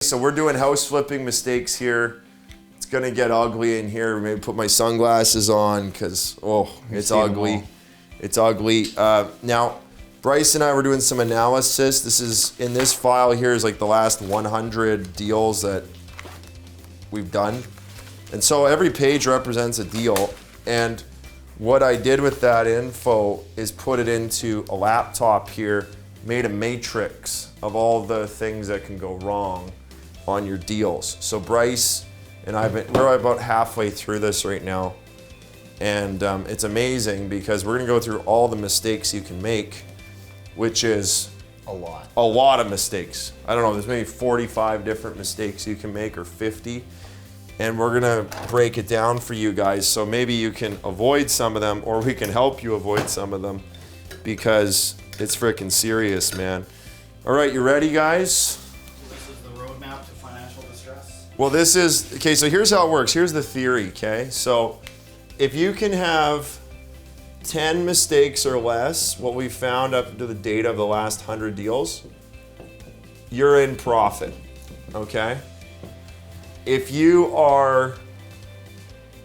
So we're doing house flipping mistakes here. It's gonna get ugly in here. Maybe put my sunglasses on because it's ugly. It's ugly. Now, Bryce and I were doing some analysis. This is in this file here is like the last 100 deals that we've done, and so every page represents a deal. And what I did with that info is put it into a laptop here, made a matrix of all the things that can go wrong on your deals. So Bryce and we're about halfway through this right now, and it's amazing because we're gonna go through all the mistakes you can make, which is a lot of mistakes. I don't know, there's maybe 45 different mistakes you can make, or 50, and we're gonna break it down for you guys so maybe you can avoid some of them, or we can help you avoid some of them, because it's freaking serious, man. All right, you ready, guys? Well, this is, okay, so here's how it works. Here's the theory, okay? So if you can have 10 mistakes or less, what we found up to the data of the last 100 deals, you're in profit, okay? If you are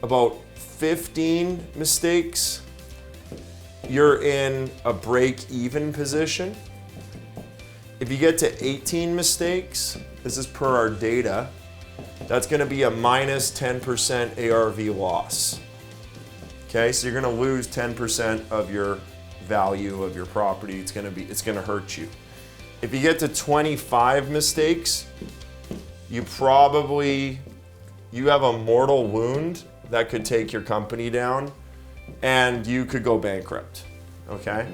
about 15 mistakes, you're in a break-even position. If you get to 18 mistakes, this is per our data, that's gonna be a minus 10% ARV loss. Okay, so you're gonna lose 10% of your value of your property. It's gonna hurt you. If you get to 25 mistakes, you have a mortal wound that could take your company down, and you could go bankrupt, okay?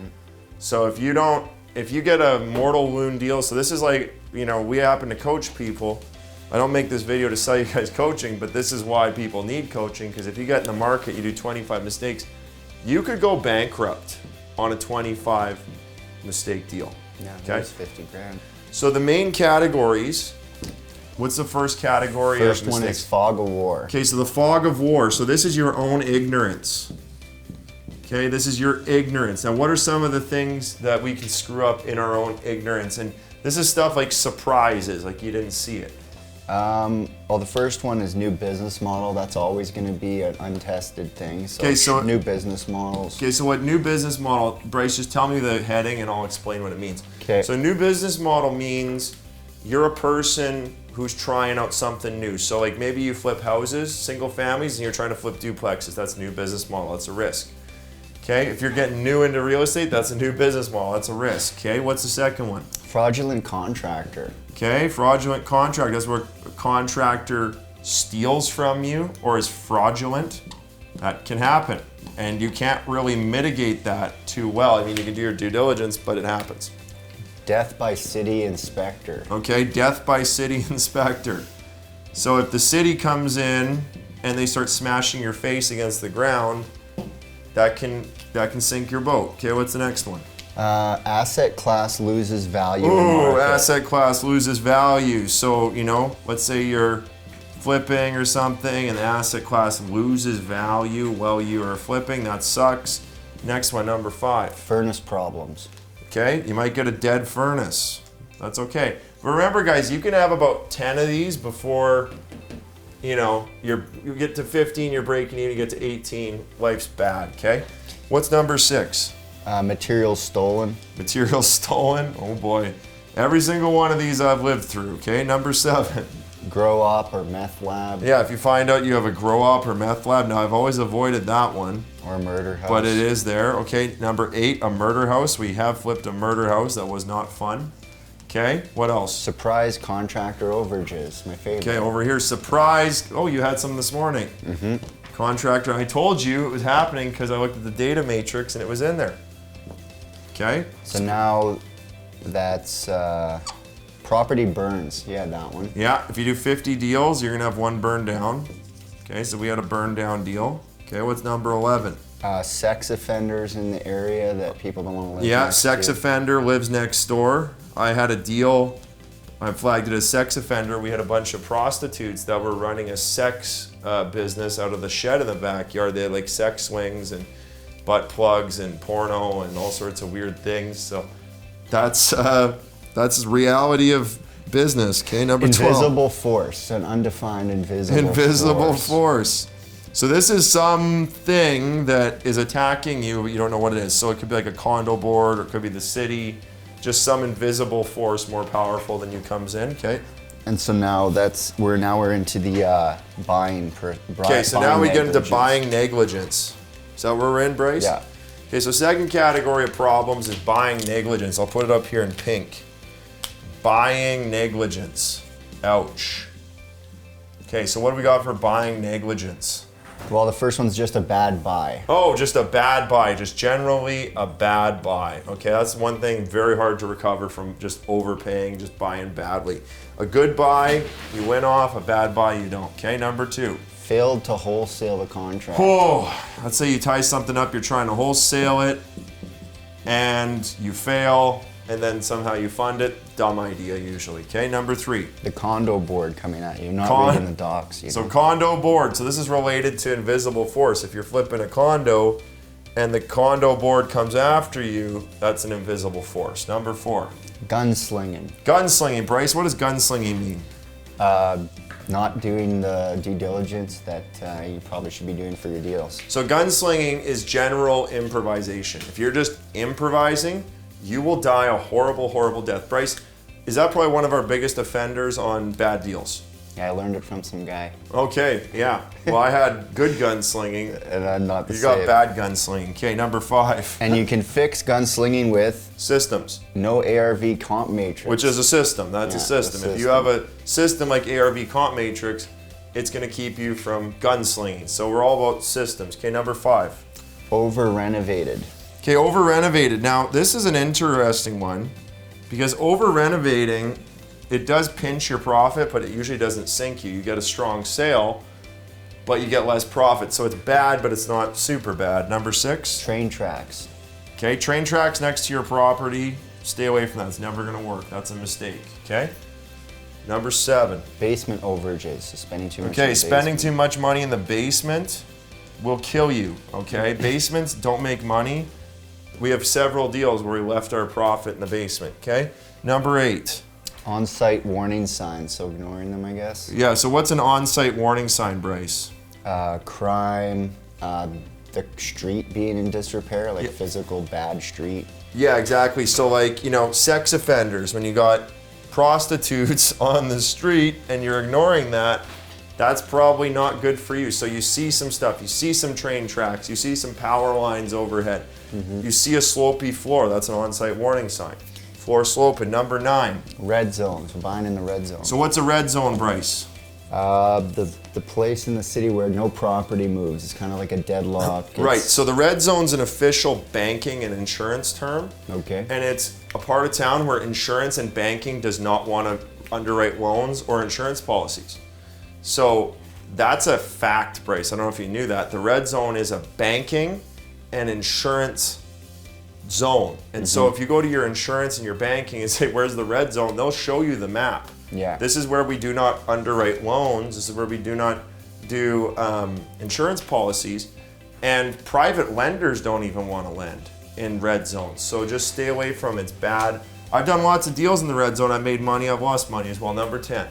So if you get a mortal wound deal, so this is like, we happen to coach people. I don't make this video to sell you guys coaching, but this is why people need coaching, because if you get in the market, you do 25 mistakes, you could go bankrupt on a 25 mistake deal. Yeah, okay? That's 50 grand. So the main categories, what's the first category First of mistakes? one is fog of war. Okay, so the fog of war. So this is your own ignorance. Okay, this is your ignorance. Now, what are some of the things that we can screw up in our own ignorance? And this is stuff like surprises, like you didn't see it. Well, the first one is new business model. That's always going to be an untested thing. Okay, so new business models. Okay, so what new business model, Bryce, just tell me the heading and I'll explain what it means. Okay. So new business model means you're a person who's trying out something new. So like maybe you flip houses, single families, and you're trying to flip duplexes. That's a new business model. That's a risk. Okay, if you're getting new into real estate, that's a new business model. That's a risk. Okay, what's the second one? Fraudulent contractor. Okay, fraudulent contract. That's where a contractor steals from you or is fraudulent. That can happen. And you can't really mitigate that too well. I mean, you can do your due diligence, but it happens. Death by city inspector. Okay, death by city inspector. So if the city comes in and they start smashing your face against the ground, that can sink your boat. Okay, what's the next one? Asset class loses value in Oh, market. asset class loses value. So, let's say you're flipping or something and the asset class loses value while you are flipping. That sucks. Next one, number 5. Furnace problems. Okay, you might get a dead furnace. That's okay. But remember, guys, you can have about 10 of these before, you get to 15, you're breaking even, you get to 18, life's bad, okay? What's number 6? Materials stolen. Materials stolen, oh boy. Every single one of these I've lived through, okay? Number 7. Grow op or meth lab. Yeah, if you find out you have a grow op or meth lab, now I've always avoided that one. Or a murder house. But it is there, okay? Number 8, a murder house. We have flipped a murder house, that was not fun. Okay, what else? Surprise contractor overages, my favorite. Okay, over here, surprise. Oh, you had some this morning. Contractor, I told you it was happening because I looked at the data matrix and it was in there. Okay. So now that's property burns. Yeah, that one. Yeah, if you do 50 deals, you're gonna have one burn down. Okay, so we had a burn down deal. Okay, what's number 11? Sex offenders in the area that people don't want to live Yeah, next sex to. offender lives next door. I had a deal, I flagged it as sex offender. We had a bunch of prostitutes that were running a sex business out of the shed in the backyard. They had like sex swings and butt plugs and porno and all sorts of weird things. So that's reality of business. Okay, number 12. Invisible force, an undefined Invisible force. So this is something that is attacking you, but you don't know what it is. So it could be like a condo board, or it could be the city. Just some invisible force more powerful than you comes in. Okay. And so now we're into the buying. Okay, so now we get into buying negligence. Is that where we're in, Bryce? Yeah. Okay, so second category of problems is buying negligence. I'll put it up here in pink. Buying negligence. Ouch. Okay, so what do we got for buying negligence? Well, the first one's just a bad buy. Oh, just a bad buy. Just generally a bad buy. Okay, that's one thing very hard to recover from, just overpaying, just buying badly. A good buy, you win off. A bad buy, you don't. Okay, number 2. Failed to wholesale the contract. Oh, let's say you tie something up, you're trying to wholesale it, and you fail, and then somehow you fund it. Dumb idea usually. Okay, number 3. The condo board coming at you, not reading the docs. So condo board. So this is related to invisible force. If you're flipping a condo and the condo board comes after you, that's an invisible force. Number 4. Gunslinging. Gunslinging. Bryce, what does gunslinging mean? Not doing the due diligence that you probably should be doing for your deals. So gunslinging is general improvisation. If you're just improvising, you will die a horrible, horrible death. Bryce, is that probably one of our biggest offenders on bad deals? Yeah, I learned it from some guy. Okay, yeah. Well, I had good gunslinging. And I'm not the You same. got bad gunslinging. Okay, number 5. And you can fix gunslinging with Systems, no ARV comp matrix. which is a system. That's a system. If you have a system like ARV comp matrix, it's going to keep you from gunslinging. So we're all about systems. Okay, number 5. over renovated. Okay, over renovated. Now, this is an interesting one because over renovating, it does pinch your profit, but it usually doesn't sink you. You get a strong sale, but you get less profit. So it's bad, but it's not super bad. Number 6. Train tracks. Okay, train tracks next to your property. Stay away from that. It's never going to work. That's a mistake. Okay. Number 7. Basement overages. So spending too much. Okay, spending too much money in the basement will kill you. Okay, basements don't make money. We have several deals where we left our profit in the basement. Okay. Number 8. On-site warning signs, so ignoring them, I guess. Yeah, so what's an on-site warning sign, Bryce? Crime, the street being in disrepair, like physical bad street. Yeah, exactly. So like, sex offenders, when you got prostitutes on the street and you're ignoring that, that's probably not good for you. So you see some stuff, you see some train tracks, you see some power lines overhead, you see a slopey floor, that's an on-site warning sign. Floor slope. And number 9. Red zones, we're buying in the red zone. So what's a red zone, Bryce? The place in the city where no property moves. It's kind of like a deadlock. Right, so the red zone's an official banking and insurance term. Okay. And it's a part of town where insurance and banking does not want to underwrite loans or insurance policies. So that's a fact, Bryce. I don't know if you knew that. The red zone is a banking and insurance zone. And so if you go to your insurance and your banking and say, where's the red zone? They'll show you the map. Yeah. This is where we do not underwrite loans. This is where we do not do insurance policies. And private lenders don't even want to lend in red zones. So just stay away from it. It's bad. I've done lots of deals in the red zone. I've made money. I've lost money as well. Number 10.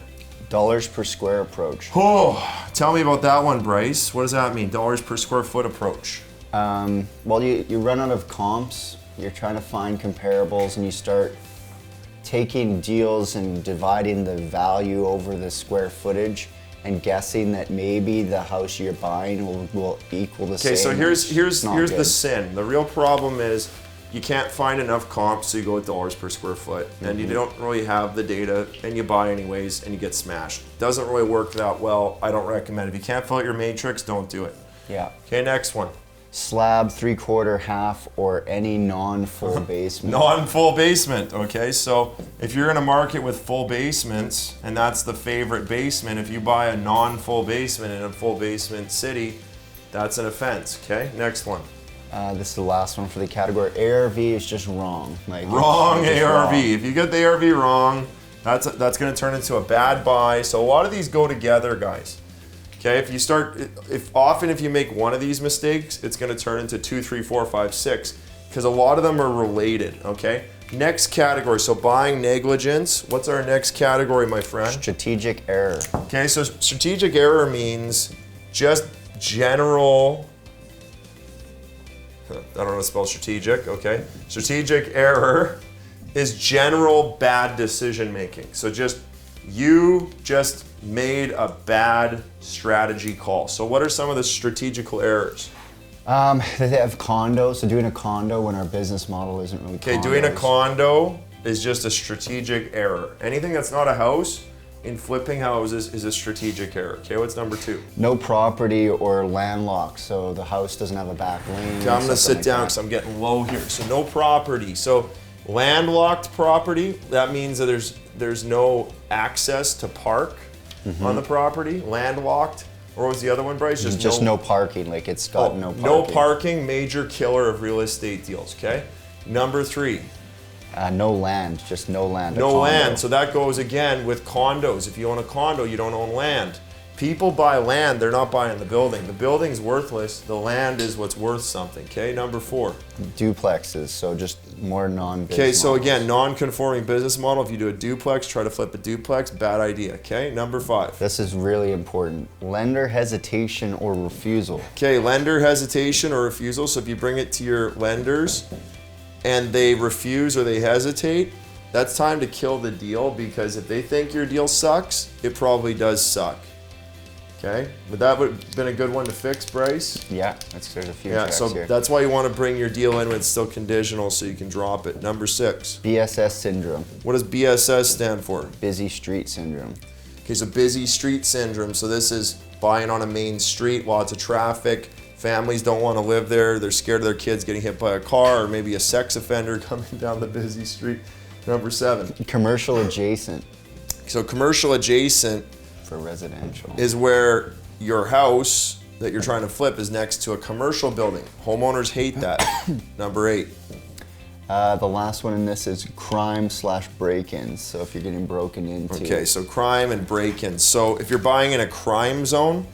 Dollars per square approach. Oh, tell me about that one, Bryce. What does that mean? Dollars per square foot approach. Well, you run out of comps. You're trying to find comparables, and you start taking deals and dividing the value over the square footage and guessing that maybe the house you're buying will equal the same. Okay, so here's the sin. The real problem is you can't find enough comps, so you go with dollars per square foot, and you don't really have the data, and you buy anyways, and you get smashed. Doesn't really work that well. I don't recommend it. If you can't fill out your matrix, don't do it. Yeah. Okay, next one. Slab, 3/4, half, or any non-full basement. Non-full basement, okay? So if you're in a market with full basements, and that's the favorite basement, if you buy a non-full basement in a full basement city, that's an offense, okay? Next one. This is the last one for the category. ARV is just wrong. Wrong it's just ARV. wrong. If you get the ARV wrong, that's going to turn into a bad buy. So a lot of these go together, guys. Okay, if you make one of these mistakes, it's going to turn into 2, 3, 4, 5, 6, because a lot of them are related. Okay, Next category, so buying negligence. What's our next category, my friend? Strategic error. Okay, so strategic error means just general, I don't know how to spell strategic, okay? Strategic error is general bad decision making. So you just made a bad strategy call. So what are some of the strategical errors? They have condos, so doing a condo when our business model isn't really Okay, condos. doing a condo is just a strategic error. Anything that's not a house in flipping houses is a strategic error. Okay, what's number 2? No property or landlocked, so the house doesn't have a back lane. Okay, I'm gonna sit down because I'm getting low here. So no property. So landlocked property, that means that there's no access to park on the property. Landlocked. Or what was the other one, Bryce? Just no parking, like it's got no parking. No parking, major killer of real estate deals, okay? Number 3. No land, just no land. No land, so that goes again with condos. If you own a condo, you don't own land. People buy land, they're not buying the building. The building's worthless, the land is what's worth something, okay? Number 4. Duplexes, so just more non-business Okay, so models. again, non-conforming business model. If you do a duplex, try to flip a duplex, bad idea, okay? Number 5. This is really important. Lender hesitation or refusal. Okay, lender hesitation or refusal. So if you bring it to your lenders and they refuse or they hesitate, that's time to kill the deal, because if they think your deal sucks, it probably does suck. Okay, but that would have been a good one to fix, Bryce. Yeah, there's a few Yeah, tracks so here. that's why you want to bring your deal in when it's still conditional so you can drop it. Number 6. BSS syndrome, What does BSS stand for? busy street syndrome. Okay, so busy street syndrome. So this is buying on a main street, lots of traffic. Families don't want to live there. They're scared of their kids getting hit by a car or maybe a sex offender coming down the busy street. Number 7. Commercial adjacent So commercial adjacent for residential. is where your house that you're trying to flip is next to a commercial building. Homeowners hate that. Number 8. The last one in this is crime/break-ins. So if you're getting broken into. Okay, so crime and break-ins. So if you're buying in a crime zone,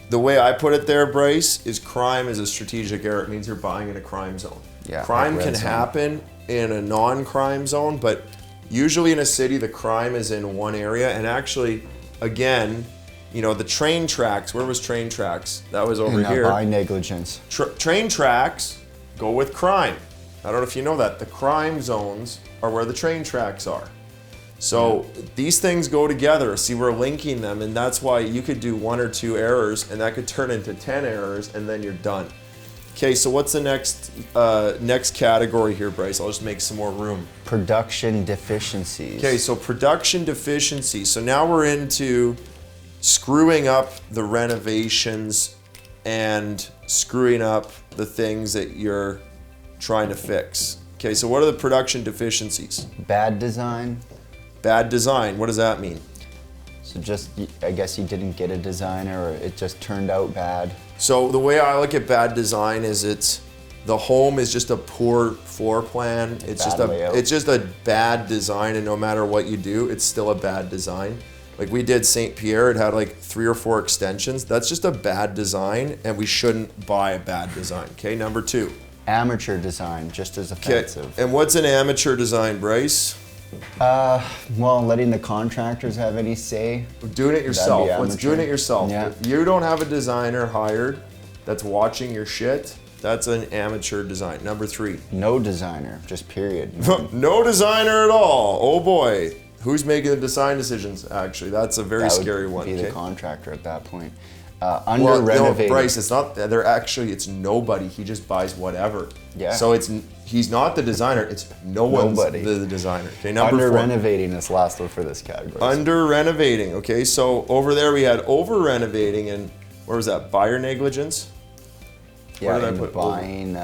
the way I put it there, Bryce, is crime is a strategic error. It means you're buying in a crime zone. Yeah, Crime like can red zone. happen in a non-crime zone, but usually in a city, the crime is in one area. And actually, again, you know, the train tracks, where was train tracks? That was over here. By negligence. Train tracks go with crime. I don't know if you know that. The crime zones are where the train tracks are. So these things go together. See, we're linking them, and that's why you could do 1 or 2 errors, and that could turn into 10 errors, and then you're done. Okay, so what's the next category here, Bryce? I'll just make some more room. Production deficiencies. Okay, so production deficiency. So now we're into screwing up the renovations and screwing up the things that you're trying to fix. Okay, so what are the production deficiencies? Bad design. Bad design, what does that mean? So just, I guess you didn't get a designer, or it just turned out bad. So the way I look at bad design is the home is just a poor floor plan. It's just a bad design, and no matter what you do, it's still a bad design. Like we did St. Pierre, it had like 3 or 4 extensions. That's just a bad design, and we shouldn't buy a bad design. Okay, number 2. Amateur design, just as offensive. And what's an amateur design, Bryce? Well, letting the contractors have any say. Doing it yourself. That'd be What's doing it yourself? Yeah. If you don't have a designer hired that's watching your shit, that's an amateur design. Number 3. No designer, just period. No designer at all. Oh boy. Who's making the design decisions, actually? That's a very scary one. That would be okay? the contractor at that point. Well, Under-renovated. no, Bryce, it's not, it's nobody. He just buys whatever. Yeah. So he's not the designer, it's one's Nobody. the designer. Okay, number 4. Under-renovating is last one for this category. Under-renovating, okay? So over there we had over-renovating, and where was that? Buyer negligence? Yeah, Where did I and put buying,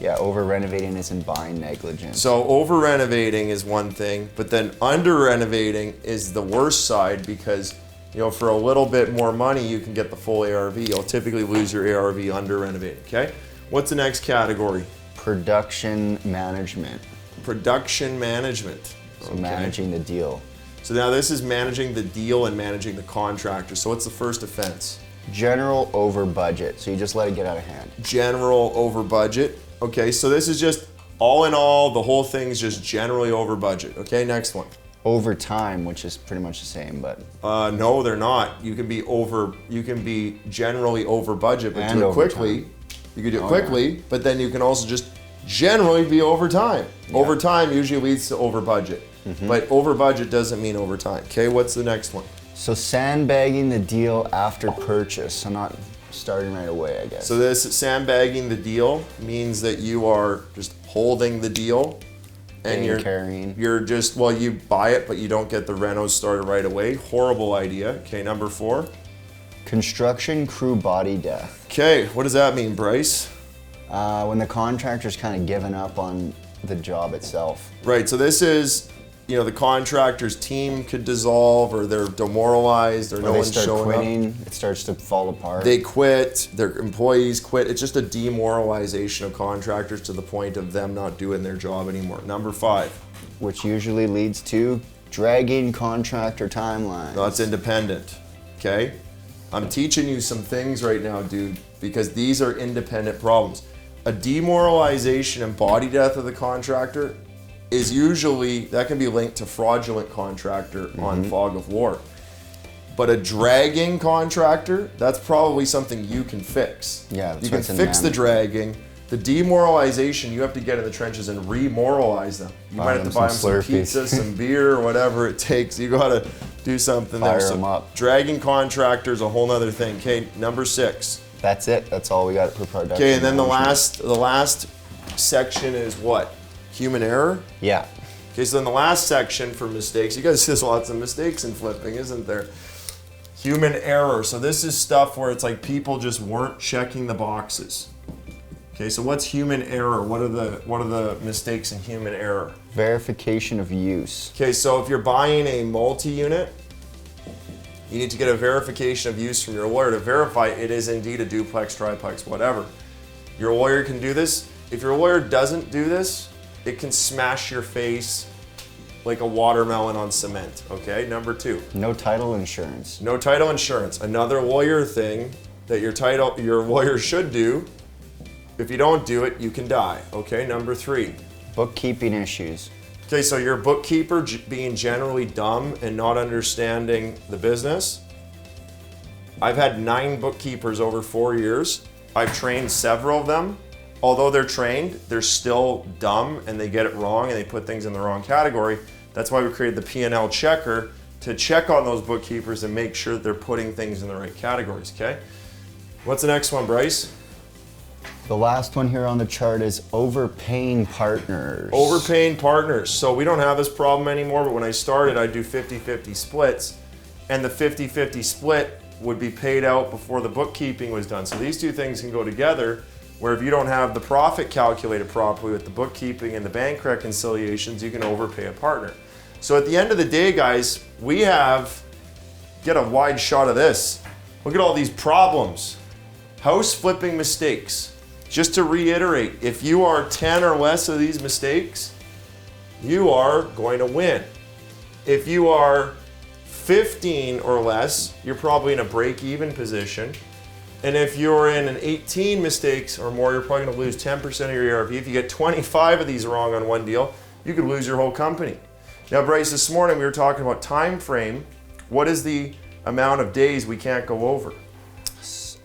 over-renovating is in buying negligence. So over-renovating is one thing, but then under-renovating is the worst side, because you know, for a little bit more money, you can get the full ARV. You'll typically lose your ARV under-renovating, okay? What's the next category? Production management. Production management. So managing the deal. So now this is managing the deal and managing the contractor. So what's the first offense? General over budget. So you just let it get out of hand. General over budget. Okay, so this is just All in all, the whole thing's just generally over budget. Okay, next one. Over time, which is pretty much the same, but No, they're not. You can be generally over budget, but And do it over quickly. time. You can do it quickly, but then you can also just generally be over time. Over time usually leads to over budget, but over budget doesn't mean over time. Okay, what's the next one? So sandbagging the deal after purchase, so not starting right away, I guess. So this sandbagging the deal means that you are just holding the deal and carrying. You're just, well, you buy it, but you don't get the renos started right away. Horrible idea. Okay, number 4. Construction crew body death. Okay, what does that mean, Bryce? When the contractor's kind of given up on the job itself. Right, so this is, the contractor's team could dissolve, or they're demoralized, or no one's showing quitting, up. it starts to fall apart. They quit, their employees quit. It's just a demoralization of contractors to the point of them not doing their job anymore. Number 5. Which usually leads to dragging contractor timelines. No, that's independent, okay? I'm teaching you some things right now, dude, because these are independent problems. A demoralization and body death of the contractor is usually, that can be linked to fraudulent contractor on fog of war. But a dragging contractor, that's probably something you can fix. Yeah, that's you can what's in fix the them. dragging. The demoralization, you have to get in the trenches and remoralize them. You might have to buy them some Slurpees. pizza, some beer, or whatever it takes. You gotta do something Fire there. them up. Dragging contractors, a whole nother thing. Okay, number 6. That's it. That's all we got for production. Okay, and then the management. last section is what? Human error? Yeah. Okay, so then the last section for mistakes, you guys see there's lots of mistakes in flipping, isn't there? Human error. So this is stuff where it's like people just weren't checking the boxes. Okay, so what's human error? What are the mistakes in human error? Verification of use. Okay, so if you're buying a multi-unit, you need to get a verification of use from your lawyer to verify it is indeed a duplex, triplex, whatever. Your lawyer can do this. If your lawyer doesn't do this, it can smash your face like a watermelon on cement, okay? Number 2. No title insurance. No title insurance. Another lawyer thing that your lawyer should do. If you don't do it, you can die, okay? Number 3. Bookkeeping issues. Okay, so your bookkeeper being generally dumb and not understanding the business. I've had 9 bookkeepers over 4 years. I've trained several of them. Although they're trained, they're still dumb and they get it wrong and they put things in the wrong category. That's why we created the P&L checker to check on those bookkeepers and make sure that they're putting things in the right categories, okay? What's the next one, Bryce? The last one here on the chart is overpaying partners. Overpaying partners. So we don't have this problem anymore, but when I started, I'd do 50-50 splits, and the 50-50 split would be paid out before the bookkeeping was done. So these two things can go together, where if you don't have the profit calculated properly with the bookkeeping and the bank reconciliations, you can overpay a partner. So at the end of the day, guys, get a wide shot of this. Look at all these problems. House flipping mistakes. Just to reiterate, if you are 10 or less of these mistakes, you are going to win. If you are 15 or less, you're probably in a break-even position. And if you're in an 18 mistakes or more, you're probably going to lose 10% of your ERP. If you get 25 of these wrong on one deal, you could lose your whole company. Now, Bryce, this morning we were talking about time frame. What is the amount of days we can't go over?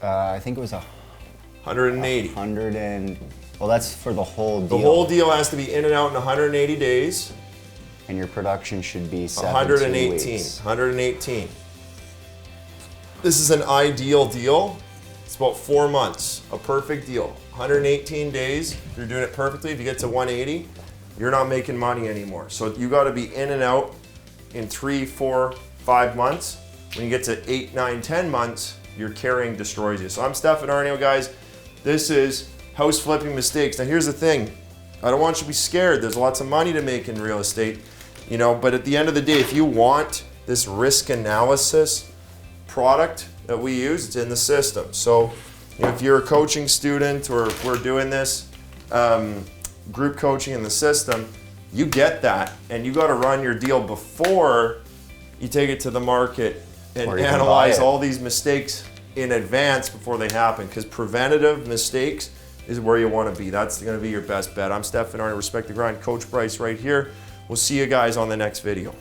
I think it was 180. Well, that's for the whole deal. The whole deal has to be in and out in 180 days. And your production should be 118. weeks. 118. This is an ideal deal. It's about 4 months, a perfect deal. 118 days, if you're doing it perfectly. If you get to 180, you're not making money anymore. So you got to be in and out in 3, 4, 5 months. When you get to 8, 9, 10 months, your carrying destroys you. So I'm Stefan Aarnio, guys. This is house flipping mistakes. Now here's the thing. I don't want you to be scared. There's lots of money to make in real estate, but at the end of the day, if you want this risk analysis product that we use, it's in the system. So if you're a coaching student or if we're doing this group coaching in the system, you get that, and you got to run your deal before you take it to the market and analyze all these mistakes in advance before they happen, because preventative mistakes is where you want to be. That's going to be your best bet. I'm Stefan Aarnio, Respect the Grind. Coach Bryce right here. We'll see you guys on the next video.